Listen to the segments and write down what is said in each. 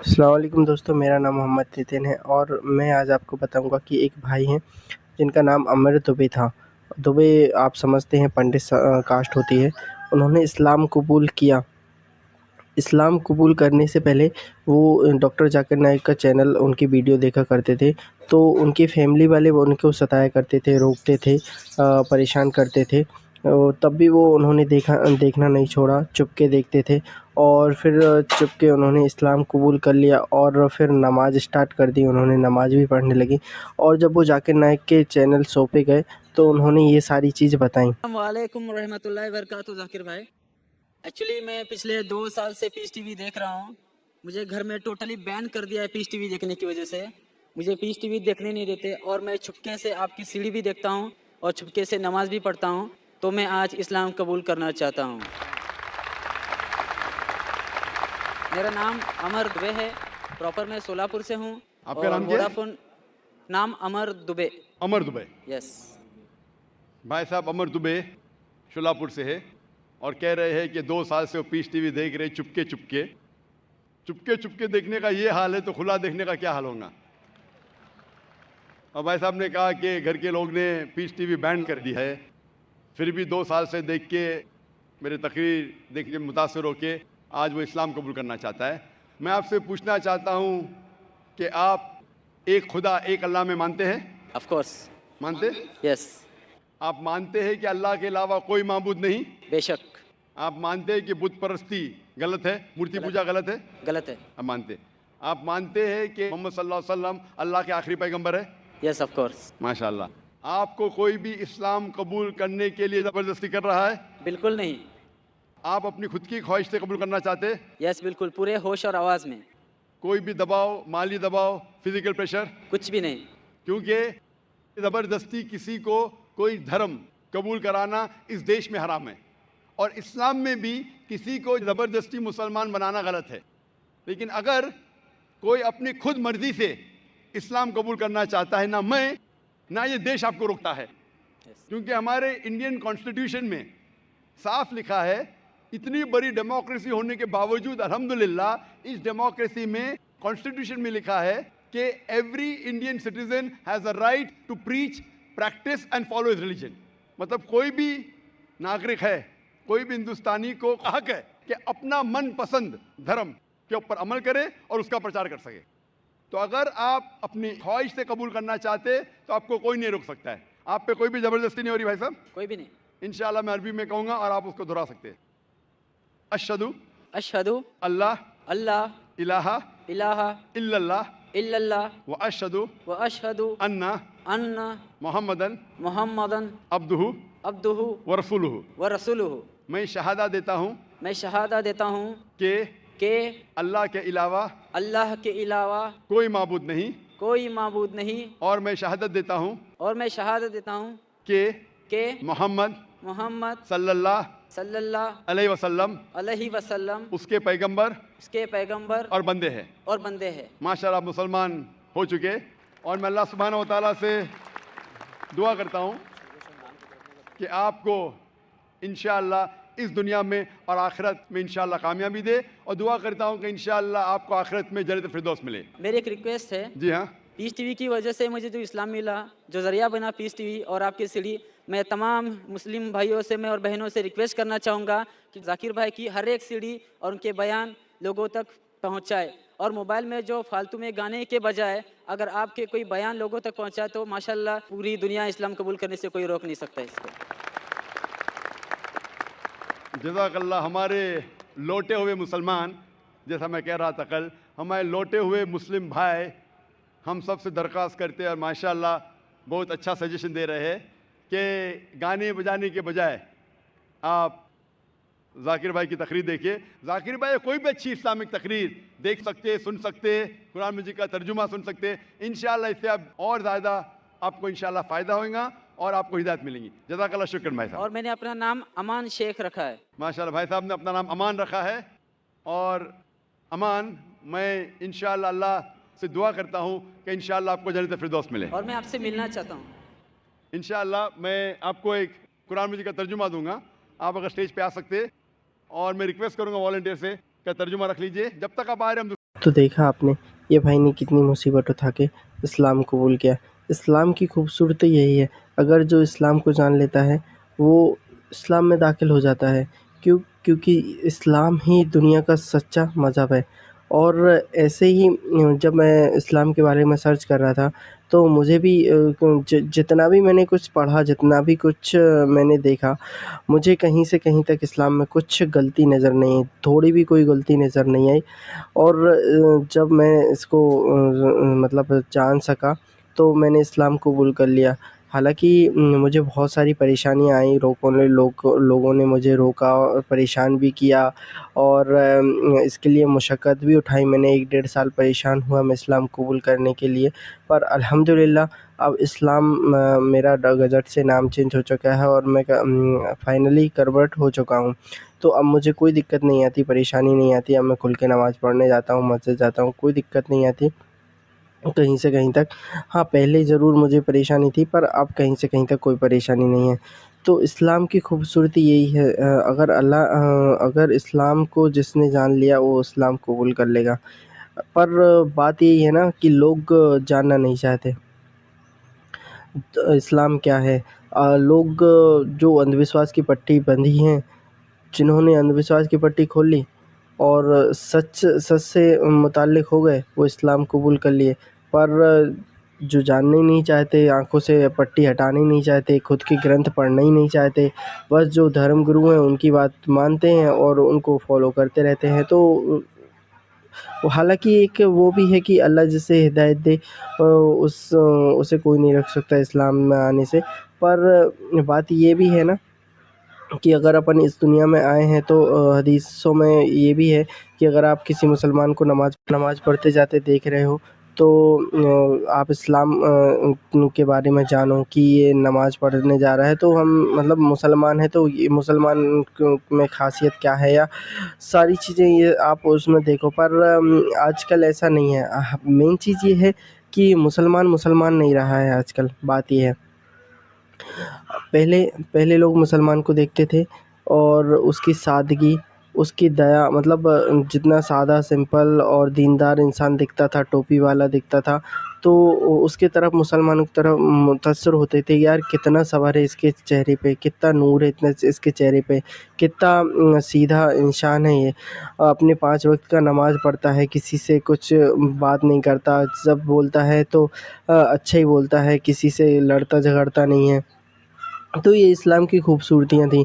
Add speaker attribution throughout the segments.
Speaker 1: السلام علیکم دوستو، میرا نام محمد نتن ہے اور میں آج آپ کو بتاؤں گا کہ ایک بھائی ہیں جن کا نام عمر دوبے تھا۔ دوبے آپ سمجھتے ہیں پنڈت کاسٹ ہوتی ہے۔ انہوں نے اسلام قبول کیا۔ اسلام قبول کرنے سے پہلے وہ ڈاکٹر ذاکر نائک کا چینل ان کی ویڈیو دیکھا کرتے تھے، تو ان کی فیملی والے وہ ان کو ستایا کرتے تھے، روکتے تھے، پریشان کرتے تھے، تب بھی وہ انہوں نے دیکھنا نہیں چھوڑا، چپ کے دیکھتے تھے اور پھر چپ کے انہوں نے اسلام قبول کر لیا اور پھر نماز اسٹارٹ کر دی۔ انہوں نے نماز بھی پڑھنے لگی اور جب وہ ذاکر نائک کے چینل شو پہ گئے تو انہوں نے یہ ساری چیز بتائیں۔
Speaker 2: السلام علیکم ورحمۃ اللہ وبرکاتہ۔ ذاکر بھائی، ایکچولی میں پچھلے 2 سال سے پیس ٹی وی دیکھ رہا ہوں۔ مجھے گھر میں ٹوٹلی بین کر دیا ہے پیس ٹی وی دیکھنے کی وجہ سے۔ مجھے پیس ٹی وی دیکھنے نہیں دیتے اور میں چھپکے سے آپ کی سیڑھی بھی دیکھتا ہوں اور چھپکے سے نماز بھی پڑھتا ہوں۔ تو میں آج اسلام قبول کرنا چاہتا ہوں۔ میرا نام عمر دوبے ہے، پراپر میں سولاپور سے ہوں۔
Speaker 3: آپ کا نام کیا ہے؟
Speaker 2: نام عمر دوبے۔
Speaker 3: عمر دوبے۔
Speaker 2: یس
Speaker 3: بھائی صاحب عمر دوبے شولاپور سے ہے اور کہہ رہے ہیں کہ 2 سال سے وہ پیس ٹی وی دیکھ رہے چپکے چپکے دیکھنے کا یہ حال ہے تو کھلا دیکھنے کا کیا حال ہوگا؟ اور بھائی صاحب نے کہا کہ گھر کے لوگ نے پیس ٹی وی بین کر دی ہے، پھر بھی 2 سال سے دیکھ کے میرے تقریر دیکھ کے متاثر ہو کے آج وہ اسلام قبول کرنا چاہتا ہے۔ میں آپ سے پوچھنا چاہتا ہوں کہ آپ ایک خدا ایک اللہ میں مانتے ہیں؟
Speaker 2: آف کورس
Speaker 3: مانتے؟
Speaker 2: یس۔
Speaker 3: آپ مانتے ہیں کہ اللہ کے علاوہ کوئی معبود نہیں؟
Speaker 2: بے شک
Speaker 3: آپ مانتے ہیں کہ بت پرستی غلط ہے، مورتی پوجا غلط ہے؟
Speaker 2: غلط ہے۔
Speaker 3: آپ مانتے ہیں۔ آپ مانتے ہیں کہ محمد صلی اللہ علیہ وسلم اللہ کے آخری پیغمبر ہے؟
Speaker 2: Yes of course.
Speaker 3: ماشاءاللہ۔ آپ کو کوئی بھی اسلام قبول کرنے کے لیے زبردستی کر رہا ہے؟
Speaker 2: بالکل نہیں۔
Speaker 3: آپ اپنی خود کی خواہش سے قبول کرنا چاہتے ہیں؟
Speaker 2: یس بالکل، پورے ہوش اور آواز میں۔
Speaker 3: کوئی بھی دباؤ، مالی دباؤ، فزیکل پریشر؟
Speaker 2: کچھ بھی نہیں۔
Speaker 3: کیونکہ زبردستی کسی کو کوئی دھرم قبول کرانا اس دیش میں حرام ہے، اور اسلام میں بھی کسی کو زبردستی مسلمان بنانا غلط ہے۔ لیکن اگر کوئی اپنی خود مرضی سے اسلام قبول کرنا چاہتا ہے، نہ یہ دیش آپ کو روکتا ہے، کیونکہ ہمارے انڈین کانسٹیٹیوشن میں صاف لکھا ہے، اتنی بڑی ڈیموکریسی ہونے کے باوجود الحمدللہ اس ڈیموکریسی میں کانسٹیٹیوشن میں لکھا ہے کہ every Indian citizen has a right to preach, practice and follow his religion. مطلب کوئی بھی ناگرک ہے، کوئی بھی ہندوستانی کو حق ہے کہ اپنا من پسند دھرم کے اوپر عمل کرے اور اس کا پرچار کر سکے۔ تو اگر آپ اپنی خواہش سے قبول کرنا چاہتے تو آپ کو کوئی نہیں روک سکتا ہے۔ آپ پہ کوئی بھی زبردستی نہیں ہو رہی بھائی صاحب؟
Speaker 2: کوئی بھی نہیں۔
Speaker 3: انشاءاللہ میں عربی میں کہوں گا اور آپ اس کو دہرا سکتے ہیں۔ اشہدو
Speaker 2: اشہدو
Speaker 3: اللہ
Speaker 2: اللہ
Speaker 3: الہ
Speaker 2: الہ
Speaker 3: الا اللہ
Speaker 2: الا اللہ
Speaker 3: واشہدو
Speaker 2: واشہدو
Speaker 3: ان
Speaker 2: ان
Speaker 3: محمدن
Speaker 2: محمدن
Speaker 3: عبدہ
Speaker 2: عبدہ
Speaker 3: ورسولہ۔
Speaker 2: ورسولہ۔
Speaker 3: میں شہادہ دیتا ہوں
Speaker 2: میں شہادہ دیتا ہوں
Speaker 3: کہ
Speaker 2: کہ
Speaker 3: اللہ کے علاوہ
Speaker 2: اللہ کے علاوہ
Speaker 3: کوئی معبود نہیں،
Speaker 2: کوئی معبود نہیں،
Speaker 3: اور میں شہادت دیتا ہوں
Speaker 2: اور میں شہادت دیتا ہوں
Speaker 3: کہ
Speaker 2: محمد
Speaker 3: صلی اللہ
Speaker 2: صلی اللہ
Speaker 3: علیہ وسلم
Speaker 2: علیہ وسلم
Speaker 3: اس کے پیغمبر
Speaker 2: اس کے پیغمبر
Speaker 3: اور بندے ہیں۔
Speaker 2: اور بندے ہیں۔
Speaker 3: ماشاءاللہ آپ مسلمان ہو چکے، اور میں اللہ سبحانہ و تعالیٰ سے دعا کرتا ہوں کہ آپ کو انشاءاللہ اس دنیا میں اور آخرت میں انشاءاللہ کامیابی دے، اور دعا کرتا ہوں کہ انشاءاللہ آپ کو آخرت میں جنت فردوس ملے۔
Speaker 2: میری ایک ریکویسٹ ہے،
Speaker 3: جی ہاں۔
Speaker 2: پیس ٹی وی کی وجہ سے مجھے جو اسلام ملا، جو ذریعہ بنا پیس ٹی وی اور آپ کی سیڑھی، میں تمام مسلم بھائیوں سے اور بہنوں سے ریکویسٹ کرنا چاہوں گا کہ ذاکر بھائی کی ہر ایک سیڑھی اور ان کے بیان لوگوں تک پہنچائے، اور موبائل میں جو فالتو میں گانے کے بجائے اگر آپ کے کوئی بیان لوگوں تک پہنچائے تو ماشاءاللہ پوری دنیا اسلام قبول کرنے سے کوئی روک نہیں سکتا اس کو۔
Speaker 3: جزاک اللہ۔ ہمارے لوٹے ہوئے مسلمان، جیسا میں کہہ رہا تھا کل، ہمارے لوٹے ہوئے مسلم بھائی ہم سب سے درخواست کرتے ہیں، اور ماشاءاللہ بہت اچھا سجیشن دے رہے ہیں کہ گانے بجانے کے بجائے آپ ذاکر بھائی کی تقریر دیکھیے۔ ذاکر بھائی کوئی بھی اچھی اسلامک تقریر دیکھ سکتے، سن سکتے، قرآن مجید کا ترجمہ سن سکتے۔ انشاءاللہ اس سے اب اور زیادہ آپ کو انشاءاللہ فائدہ ہوگا اور آپ کو ہدایت ملیں گی۔ جزاک اللہ، شکر بھائی صاحب۔
Speaker 2: اور میں نے اپنا نام امان شیخ رکھا ہے۔
Speaker 3: ماشاءاللہ بھائی صاحب نے اپنا نام امان رکھا ہے، اور امان میں انشاءاللہ اللہ سے دعا کرتا ہوں کہ انشاءاللہ آپ کو جنت فردوس ملے۔
Speaker 2: اور میں آپ سے ملنا چاہتا ہوں۔
Speaker 3: انشاءاللہ میں آپ کو ایک قرآن مجید کا ترجمہ دوں گا، آپ اگر اسٹیج پہ آ سکتے، اور میں ریکویسٹ کروں گا والنٹیئر سے کہ ترجمہ رکھ لیجئے۔ جب تک آپ آ رہے ہیں ہم
Speaker 1: تو دیکھا آپ نے یہ بھائی نے کتنی مصیبت اٹھا کے اسلام قبول کیا۔ اسلام کی خوبصورتی یہی ہے، اگر جو اسلام کو جان لیتا ہے وہ اسلام میں داخل ہو جاتا ہے، کیونکہ اسلام ہی دنیا کا سچا مذہب ہے۔ اور ایسے ہی جب میں اسلام کے بارے میں سرچ کر رہا تھا تو مجھے بھی جتنا بھی میں نے کچھ پڑھا، جتنا بھی کچھ میں نے دیکھا، مجھے کہیں سے کہیں تک اسلام میں کچھ غلطی نظر نہیں آئی، تھوڑی بھی کوئی غلطی نظر نہیں آئی۔ اور جب میں اس کو مطلب جان سکا تو میں نے اسلام قبول کر لیا۔ حالانکہ مجھے بہت ساری پریشانیاں آئیں، لوگوں نے مجھے روکا، پریشان بھی کیا، اور اس کے لیے مشقت بھی اٹھائی۔ میں نے 1.5 سال پریشان ہوا میں اسلام قبول کرنے کے لیے، پر الحمدللہ اب اسلام میرا گزٹ سے نام چینج ہو چکا ہے اور میں فائنلی کنورٹ ہو چکا ہوں۔ تو اب مجھے کوئی دقت نہیں آتی، پریشانی نہیں آتی، اب میں کھل کے نماز پڑھنے جاتا ہوں، مسجد جاتا ہوں، کوئی دقت نہیں آتی کہیں سے کہیں تک۔ ہاں پہلے ضرور مجھے پریشانی تھی، پر اب کہیں سے کہیں تک کوئی پریشانی نہیں ہے۔ تو اسلام کی خوبصورتی یہی ہے، اگر اسلام کو جس نے جان لیا وہ اسلام قبول کر لے گا، پر بات یہی ہے نا کہ لوگ جاننا نہیں چاہتے اسلام کیا ہے۔ لوگ جو اندھ وشواس کی پٹی بندھی ہیں، جنہوں نے اندھ وشواس کی پٹی کھول لی اور سچ سے متعلق ہو گئے، وہ اسلام قبول کر لیے، پر جو جاننا ہی نہیں چاہتے، آنکھوں سے پٹی ہٹانا ہی نہیں چاہتے، خود کی گرنتھ پڑھنا ہی نہیں چاہتے، بس جو دھرم گرو ہیں ان کی بات مانتے ہیں اور ان کو فالو کرتے رہتے ہیں، تو حالانکہ ایک وہ بھی ہے کہ اللہ جسے ہدایت دے اسے کوئی نہیں رکھ سکتا اسلام میں آنے سے، پر بات یہ بھی ہے نا کہ اگر اپن اس دنیا میں آئے ہیں تو حدیثوں میں یہ بھی ہے کہ اگر آپ کسی مسلمان کو نماز پڑھتے جاتے دیکھ رہے ہو تو آپ اسلام کے بارے میں جانو کہ یہ نماز پڑھنے جا رہا ہے، تو ہم مطلب مسلمان ہیں، تو یہ مسلمان میں خاصیت کیا ہے یا ساری چیزیں یہ آپ اس میں دیکھو، پر آج کل ایسا نہیں ہے۔ مین چیز یہ ہے کہ مسلمان نہیں رہا ہے آج کل، بات یہ ہے۔ پہلے لوگ مسلمان کو دیکھتے تھے اور اس کی سادگی، اس کی دیا، مطلب جتنا سادہ سمپل اور دیندار انسان دکھتا تھا، ٹوپی والا دکھتا تھا، تو اس کی طرف مسلمانوں کی طرف متاثر ہوتے تھے، یار کتنا صبر ہے اس کے چہرے پہ، کتنا نور ہے اتنا اس کے چہرے پہ، کتنا سیدھا انسان ہے یہ، اپنے 5 وقت کا نماز پڑھتا ہے، کسی سے کچھ بات نہیں کرتا، جب بولتا ہے تو اچھا ہی بولتا ہے، کسی سے لڑتا جھگڑتا نہیں ہے۔ تو یہ اسلام کی خوبصورتیاں تھیں،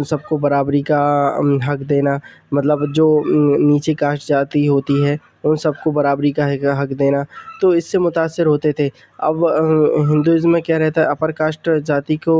Speaker 1: سب کو برابری کا حق دینا، مطلب جو نیچے کاسٹ جاتی ہوتی ہے ان سب کو برابری کا حق دینا، تو اس سے متاثر ہوتے تھے۔ اب ہندوازم میں کیا رہتا ہے، اپر کاسٹ جاتی کو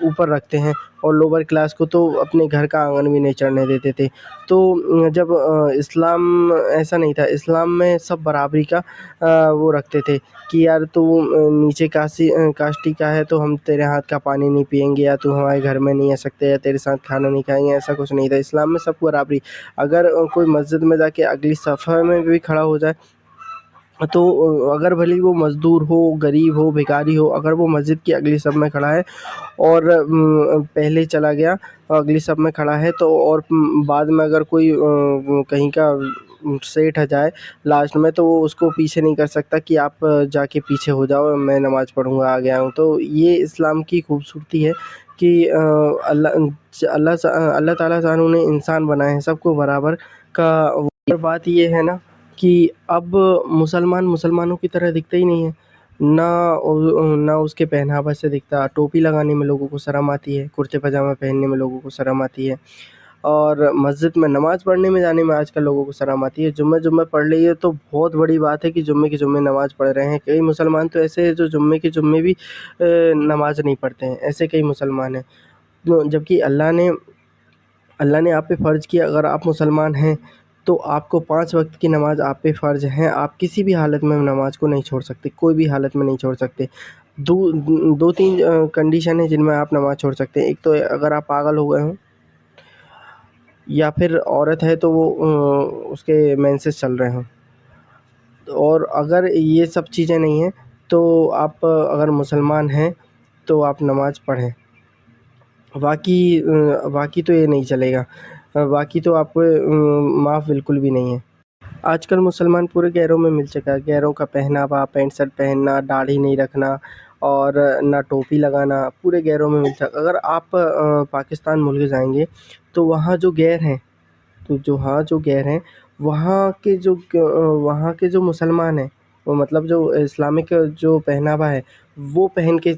Speaker 1: اوپر رکھتے ہیں اور لوور کلاس کو تو اپنے گھر کا آنگن بھی نہیں چڑھنے دیتے تھے۔ تو جب اسلام ایسا نہیں تھا، اسلام میں سب برابری کا وہ رکھتے تھے کہ یار تو نیچے کاسٹی کا ہے تو ہم تیرے ہاتھ کا پانی نہیں پئیں گے، یا تو ہمارے گھر میں نہیں آ سکتے، یا تیرے ساتھ کھانا نہیں کھائیں گے، ایسا کچھ نہیں تھا۔ اسلام میں سب کو برابری، اگر کوئی مسجد میں جا کے اگلی صف میں بھی کھڑا ہو جائے تو اگر بھلی وہ مزدور ہو، غریب ہو، بھکاری ہو، اگر وہ مسجد کی اگلی صف میں کھڑا ہے اور پہلے چلا گیا اگلی صف میں کھڑا ہے، تو اور بعد میں اگر کوئی کہیں کا سیٹ آ جائے لاسٹ میں، تو وہ اس کو پیچھے نہیں کر سکتا کہ آپ جا کے پیچھے ہو جاؤ، میں نماز پڑھوں گا، آ گیا ہوں۔ تو یہ اسلام کی خوبصورتی ہے کہ اللہ تعالیٰ عنہ نے انسان بنائے ہیں سب کو برابر کا۔ بات یہ ہے نا کہ اب مسلمانوں کی طرح دکھتا ہی نہیں ہے، نہ اس کے پہناوا سے دکھتا، ٹوپی لگانے میں لوگوں کو شرم آتی ہے، کرتے پاجامہ پہننے میں لوگوں کو شرم آتی ہے، اور مسجد میں نماز پڑھنے میں جانے میں آج کل لوگوں کو شرم آتی ہے۔ جمعہ پڑھ لیے تو بہت بڑی بات ہے کہ جمعے نماز پڑھ رہے ہیں۔ کئی مسلمان تو ایسے ہیں جو جمعے بھی نماز نہیں پڑھتے ہیں، ایسے کئی مسلمان ہیں، جبکہ اللہ نے آپ پہ فرض کیا، اگر آپ مسلمان ہیں تو آپ کو 5 وقت کی نماز آپ پہ فرض ہے، آپ کسی بھی حالت میں نماز کو نہیں چھوڑ سکتے، کوئی بھی حالت میں نہیں چھوڑ سکتے۔ 2-3 کنڈیشن ہیں جن میں آپ نماز چھوڑ سکتے ہیں، ایک تو اگر آپ پاگل ہو گئے ہوں، یا پھر عورت ہے تو وہ اس کے مینسز چل رہے ہوں، اور اگر یہ سب چیزیں نہیں ہیں تو آپ اگر مسلمان ہیں تو آپ نماز پڑھیں، باقی تو یہ نہیں چلے گا۔ باقی تو آپ کو معاف بالکل بھی نہیں ہے۔ آج کل مسلمان پورے گہروں میں مل چکا ہے، گہروں کا پہناوا، پینٹ شرٹ پہننا، داڑھی نہیں رکھنا اور نہ ٹوپی لگانا، پورے گہروں میں مل چکا۔ اگر آپ پاکستان ملک جائیں گے تو وہاں جو گیر ہیں، جو گیر ہیں وہاں کے جو مسلمان ہیں، وہ مطلب جو اسلامک جو پہناوا ہے وہ پہن کے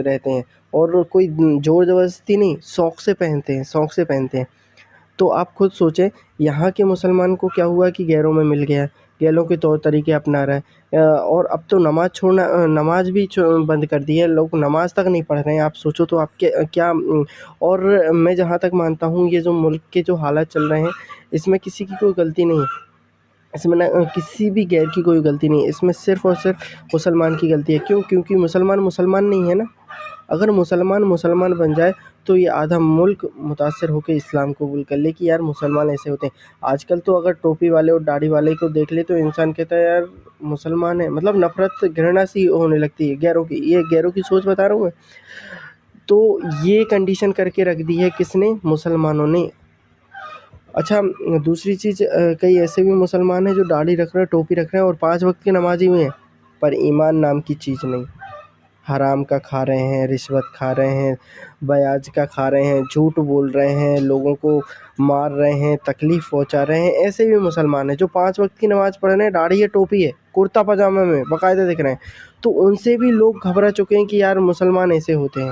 Speaker 1: رہتے ہیں، اور کوئی زور زبردستی نہیں، شوق سے پہنتے ہیں۔ تو آپ خود سوچیں یہاں کے مسلمان کو کیا ہوا کہ غیروں میں مل گیا، غیروں کے طور طریقے اپنا رہا ہے، اور اب تو نماز بھی بند کر دی ہے، لوگ نماز تک نہیں پڑھ رہے ہیں۔ آپ سوچو تو آپ کے کیا۔ اور میں جہاں تک مانتا ہوں یہ جو ملک کے جو حالات چل رہے ہیں اس میں کسی کی کوئی غلطی نہیں ہے، اس میں کسی بھی غیر کی کوئی غلطی نہیں ہے، اس میں صرف اور صرف مسلمان کی غلطی ہے۔ کیوں؟ کیونکہ مسلمان نہیں ہے نا۔ اگر مسلمان بن جائے تو یہ آدھا ملک متاثر ہو کے اسلام قبول کر لے کہ یار مسلمان ایسے ہوتے ہیں۔ آج کل تو اگر ٹوپی والے اور داڑھی والے کو دیکھ لے تو انسان کہتا ہے یار مسلمان ہے، مطلب نفرت گھرنا سی ہونے لگتی ہے غیروں کی۔ یہ غیروں کی سوچ بتا رہا ہوں میں۔ تو یہ کنڈیشن کر کے رکھ دی ہے کس نے؟ مسلمانوں نے۔ اچھا دوسری چیز، کئی ایسے بھی مسلمان ہیں جو داڑھی رکھ رہے ہیں، ٹوپی رکھ رہے ہیں اور 5 وقت کی نمازی ہوئے ہیں، پر ایمان نام کی چیز نہیں، حرام کا کھا رہے ہیں، رشوت کھا رہے ہیں، بیاج کا کھا رہے ہیں، جھوٹ بول رہے ہیں، لوگوں کو مار رہے ہیں، تکلیف پہنچا رہے ہیں۔ ایسے بھی مسلمان ہیں جو 5 وقت کی نماز پڑھ رہے ہیں، داڑھی ہے، ٹوپی ہے، کرتا پاجامہ میں باقاعدہ دکھ رہے ہیں، تو ان سے بھی لوگ گھبرا چکے ہیں کہ یار مسلمان ایسے ہوتے ہیں۔